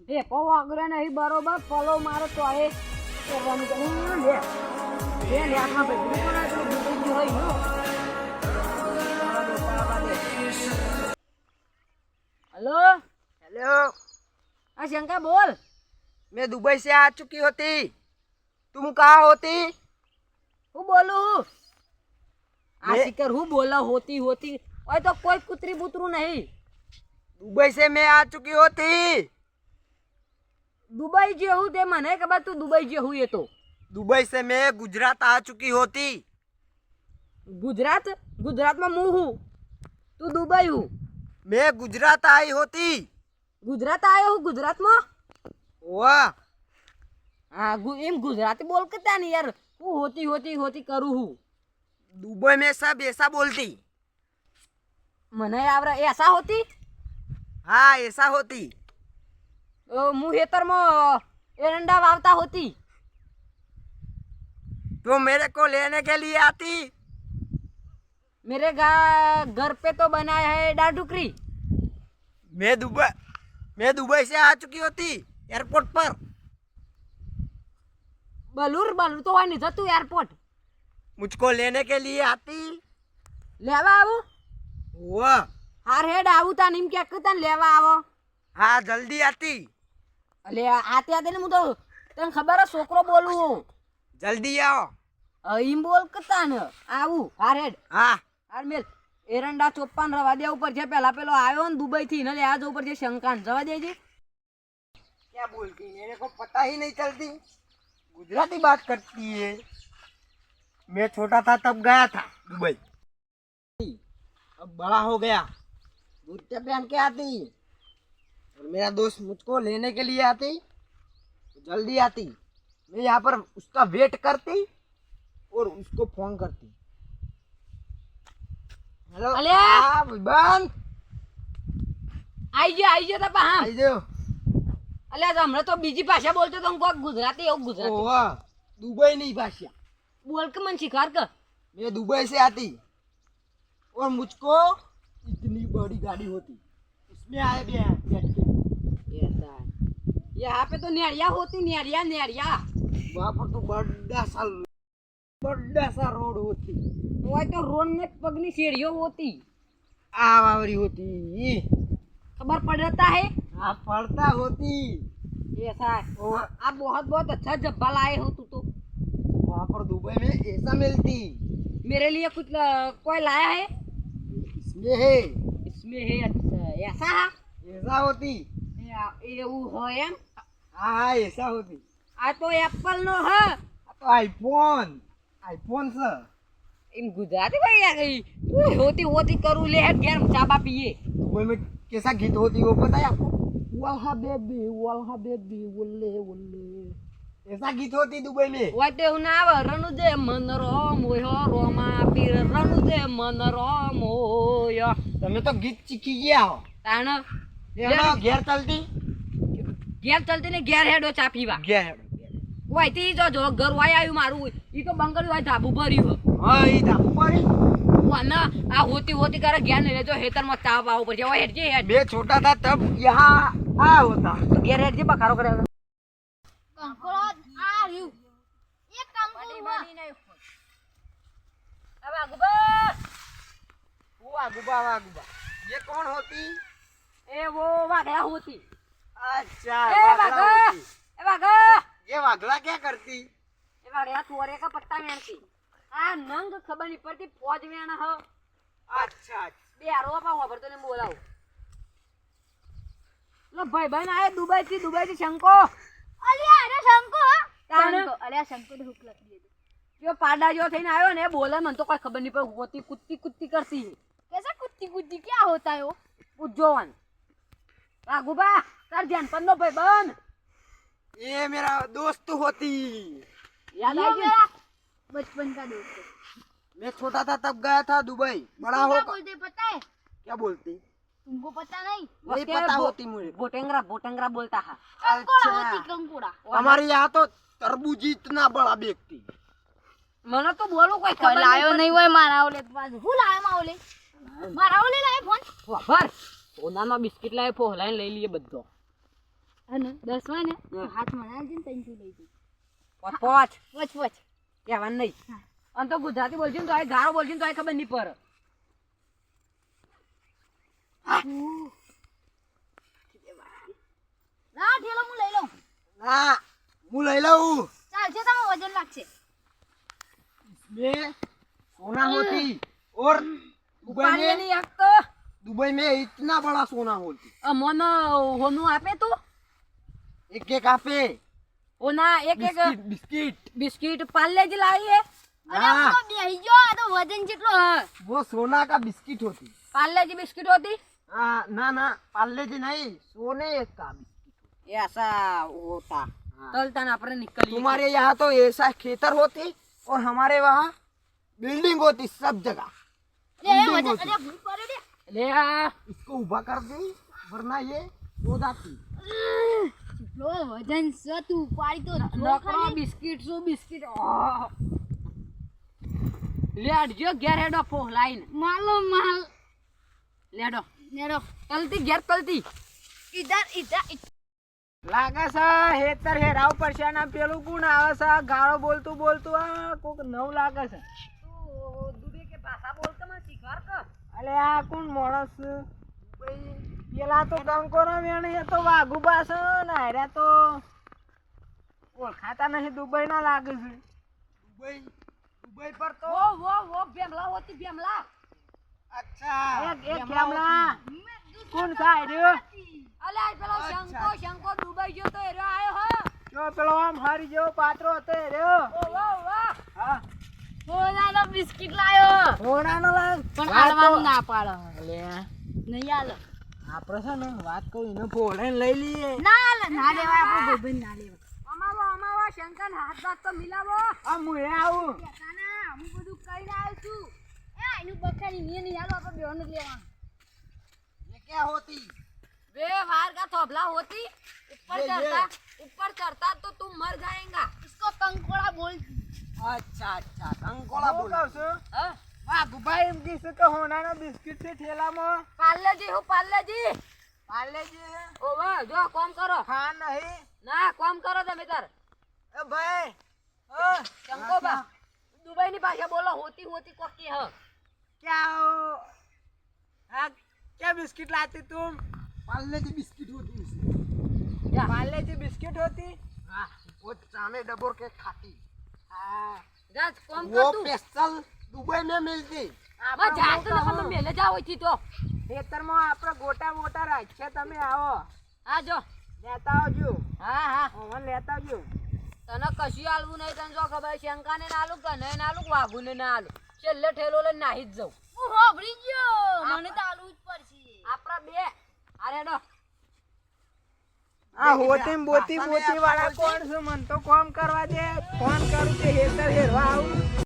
એ પો આગળ નહીં બરોબર ફોલો મારો તો એ કરવાનું કે લે લે આમાં ભાઈ કોના તો દુબઈ હોય નો हेलो हेलो। हाँ शंका बोल। मैं दुबई से आ चुकी होती, तुम कहाँ होती? हूँ बोलू आशिकर हूँ बोला होती होती और तो कोई कुतरी बुतरू नहीं। दुबई से मैं आ चुकी होती। दुबई जे हूँ ते मने के बाद तू दुबई जे हूँ ये तो दुबई से मैं गुजरात आ चुकी होती। गुजरात गुजरात में मुँह हूँ तू दुबई हूँ मैं गुजरात आई होती। गुजरात आयो हूँ गुजरात में वाह हाँ एम गुजराती बोल के नहीं यार तू होती होती होती करू हूँ दुबई में सब ऐसा बोलती। मने आवरा ऐसा होती हाँ ऐसा होती। मुँह हेतर में एरंडा वावता होती तो मेरे को लेने के लिए आती। मेरे घर पे तो बनाया है डाडुकरी। मैं दुबई से आ चुकी होती एयरपोर्ट पर। बलूर बलूर तो वही नहीं था तू एयरपोर्ट मुझको लेने के लिए आती। लेवा आवो वाह हार हेड आवू ता निम क्या कहता लेवा आवो हाँ जल्दी आती। ले आते आते ने मु तो तने खबर है छोकरो बोलू जल्दी आओ ईम बोल कता ने आवू हार हेड हाँ हार मेल एरंडा 54 रवा दे ऊपर जे पहला पेलो आयो ने दुबई थी ने ले आज ऊपर जे शंकान जवा देजे क्या बोलती मेरे को पता ही नहीं चलती गुजराती बात करती है। मैं छोटा था तब गया था दुबई, अब बड़ा हो गया जूते पहन के आती और मेरा दोस्त मुझको लेने के लिए आती तो जल्दी आती। मैं यहाँ पर उसका वेट करती और उसको फोन करती। हेलो अलिया! हाँ बंद आई जे तपा हां आई जाओ। अले हमरे तो बीजी भाषा बोलते तो हमको गुजराती हो गुजराती ओह दुबई नहीं भाषा बोल के मन शिकार कर मैं दुबई से आती और मुझको इतनी बड़ी गाड़ी होती उसमें आए भी हैं बैठ के। ऐसा है यहाँ पे तो नेरिया होती नेरिया नेरिया वहाँ पर तो बड़ा सा रोड होती वो तो रोड में पगनी सीढ़ियों होती आवावरी होती खबर पड़ता है आप पड़ता होती। ऐसा है आप बहुत बहुत अच्छा जब्बा लाए हो तू तो वहाँ पर दुबई में ऐसा मिलती मेरे लिए कुछ कोई लाया है इसमें है इसमें है अच्छा ऐसा है ऐसा होती ये वो हो एम हाँ ऐसा होती आ तो एप्पल नो है तो आईफोन सर इन गुजराती भाई आ गई तू होती होती करू ले गरम चाबा पिए दुबई में कैसा गीत होती वो पता है आपको? वाला बेबी वल्ले वल्ले ऐसा गीत होती दुबई में। वाटे उनाव रनु दे मन रोम हो रोमा पीर रनु दे मन रोम हो या તમે તો ગીત શીખી ગયા હો તાણ એનો ઘેર ચાલતી ने घेर हेडो चा पीवा ઘેર वाइती जो घर वाय आयु मारू ई तो बंगल वाय धाबू भर्યું હા ઈ ધાબુ પડી वना आ होती करे ज्ञान ले जो हेतर में ताव आव पर जेवा हेड जे हेड मैं छोटा था तब यहाँ आ होता तो घेर हेड जे बखारो करे कंकोड़ा आ रही ये कंकोड़ा अब आगुबा हुआ गुबा ये कौन होती? ए वो वागला होती अच्छा ए वागला वागा होती। ए वागा ये वागला क्या करती? ए वागला तोरे का पत्ता वेणती आ नंग खबर नहीं पड़ती फौज वेण ह अच्छा बे आरो पा खबर तो ने बोलाओ लो भाई बहन आए दुबई थी शंको अलिया अरे शंको ताण अलिया शंको ने हुक लग दिए जो पाडा जो थઈને आयो ने बोले मन तो कोई खबर नहीं पर होती कुत्ती करती है कैसा कुत्ती कुत्ती क्या होता है वो पूजोवन राघुबा तार ध्यान पन्नो भाई बहन ये मेरा दोस्त होती। याद ये आई मेरा बचपन का दोस्त है। मैं छोटा था तब गया था दुबई बड़ा क्या हो बोलते पता है क्या बोलती तुमको पता नहीं नहीं पता होती मुझे। बोटेंगरा बोलता है कंकोड़ा होती कंकोड़ा हमारे यहाँ तो तरबूज इतना बड़ा व्यक्ति મને તો બોલો કોઈ ખબર લાયો નહીં હોય મારા ઓલે પાછું હું લાયો માઓલે મારા ઓલે લાયો ફોન ખબર સોનાનો બિસ્કિટ લાવે ફોલાઈને લઈ લઈએ બધો અને 10 હોય ને તો હા. હાથમાં નાખજે ને તઈથી લઈ જજો. પોચ પોચ વચ વચ. કહેવાનું નહીં હા. અને તો ગુજરાતી બોલશે ને તો આ ગાળો બોલશે ને તો આ ખબર નહીં પડે ના ઠેલો હું લઈ લઉં. ના હું લઈ લઉં ચાલશે તમે વજન લાગશે. मैं सोना होती और दुबई ઉપાડીએ में નહીં એક તો दुबई में इतना बड़ा सोना होती મને હોનું આપે તું एक एक आपे ઓના એક એક बिस्किट बिस्किट બિસ્કિટ પાર્લેજી લાવીએ અરે हाँ તો બેહી ગયો આ તો વજન જેટલો હ. वो सोना का बिस्किट होती પાર્લેજી બિસ્કિટ होती हाँ ना ना पार्ले जी नहीं सोने का बिस्किट ऐसा होता हाँ। चलता ना अपने निकल तुम्हारे यहाँ तो ऐसा खेतर होती और हमारे वहाँ बिल्डिंग होती सब जगह અરે बिल्डिंग વજન होती અરે ભૂલ પડે રે. ले आ इसको उभा कर दी वरना ये सो जाती જેટલો વજન છે તું ઉપાડી તો જો નકરો ખાલી. બિસ્કિટ શું બિસ્કિટ લેડજો ઘેર હેડો પોહલાઈન માલો માલ લેડો નેડો તલતી ઘેર તલતી ઇધર ઇધર લાગે છે હેતર હેરાવ પડશે ને પેલું કોણ આવે છે ગાળો બોલતું બોલતું આ કોક નવ લાગે છે દુબે કે ભાષા બોલતો મને શીખવાડ કે અલે આ કોણ માણસ પેલા તો કંકોરો વેણી એ તો વાઘુબા છે ને હાર્યા તો ઓળખાતા નહીં દુબઈ ના લાગે છે દુબઈ પર તો વો ભેમલા હોતી ભેમલા અચ્છા એક બેમલા કેમલા કોણ થાય રહ્યો અલે આ પેલો શંકો દુબઈ ગયો તો એરો આયો હો જો પેલો આમ હારી જેવો પાત્રો હતો એ રહ્યો ઓ વાહ હા સોનાનો બિસ્કિટ લાયો ઘોડાનો લાગ પણ આલવાનું ના પાડો અલે નહીં આલો આપણે છે ને વાત કહું એને ફોડે લઈ લઈએ ના આલે ના લેવાય આપણો ભાઈબંધ ના લેવાય અમાવો શંકર હાથ દાંત તો મિલાવો આ મુએ આવું કાના હું બધું કઈ આવ્યો છું એ એનું બખાની નિયે નહીં આલો આપણે બેવાનું જ લેવાનું ये क्या होती बे वार का थोबला होती ऊपर चढ़ता तो तुम मर जाएगा इसको कंकोड़ा बोलती अच्छा अच्छा કંકોળા બોલ કહું છું हाँ? વાહ ગુભાઈ એમ કીધું કે હોનાના બિસ્કિટ છે ઠેલામાં पार्ले जी પાર્લેજી ओ वाह जो काम करो હા નહીં ना काम करो તમે તાર એ ભાઈ શંકો બા દુબઈ ની ભાષા બોલો હોતી હોતી કોકી હ क्या हो हाँ क्या बिस्किट लाती तुम पार्ले जी बिस्किट होती જા. पार्ले जी बिस्किट होती हाँ वो चाने डबोर के खाती हाँ જા काम वो कर तू स्पेशल दुबई में मिलती मैं जात न हम मेले जाव छी तो ખેતરમાં આપણે ગોટા મોટા રાખીએ તમે આવો હા જો લેતા આવજો હા હા ઓવન લેતા આવજો તને કશું આલવું નહીં તને જો ખબર શંકા ને નાલું કને નાલું વાઘુ ને ના આલું છેલ્લે ઠેલો લઈને નાહી જ જાઉં હું હોભળી ગયો મને તો આલવું જ પડશે આપણા બે અરે નો આ હોતી બોતી વાળા કોણ છે મન તો કામ કરવા દે ફોન કરું કે હેતર હેરવા આવું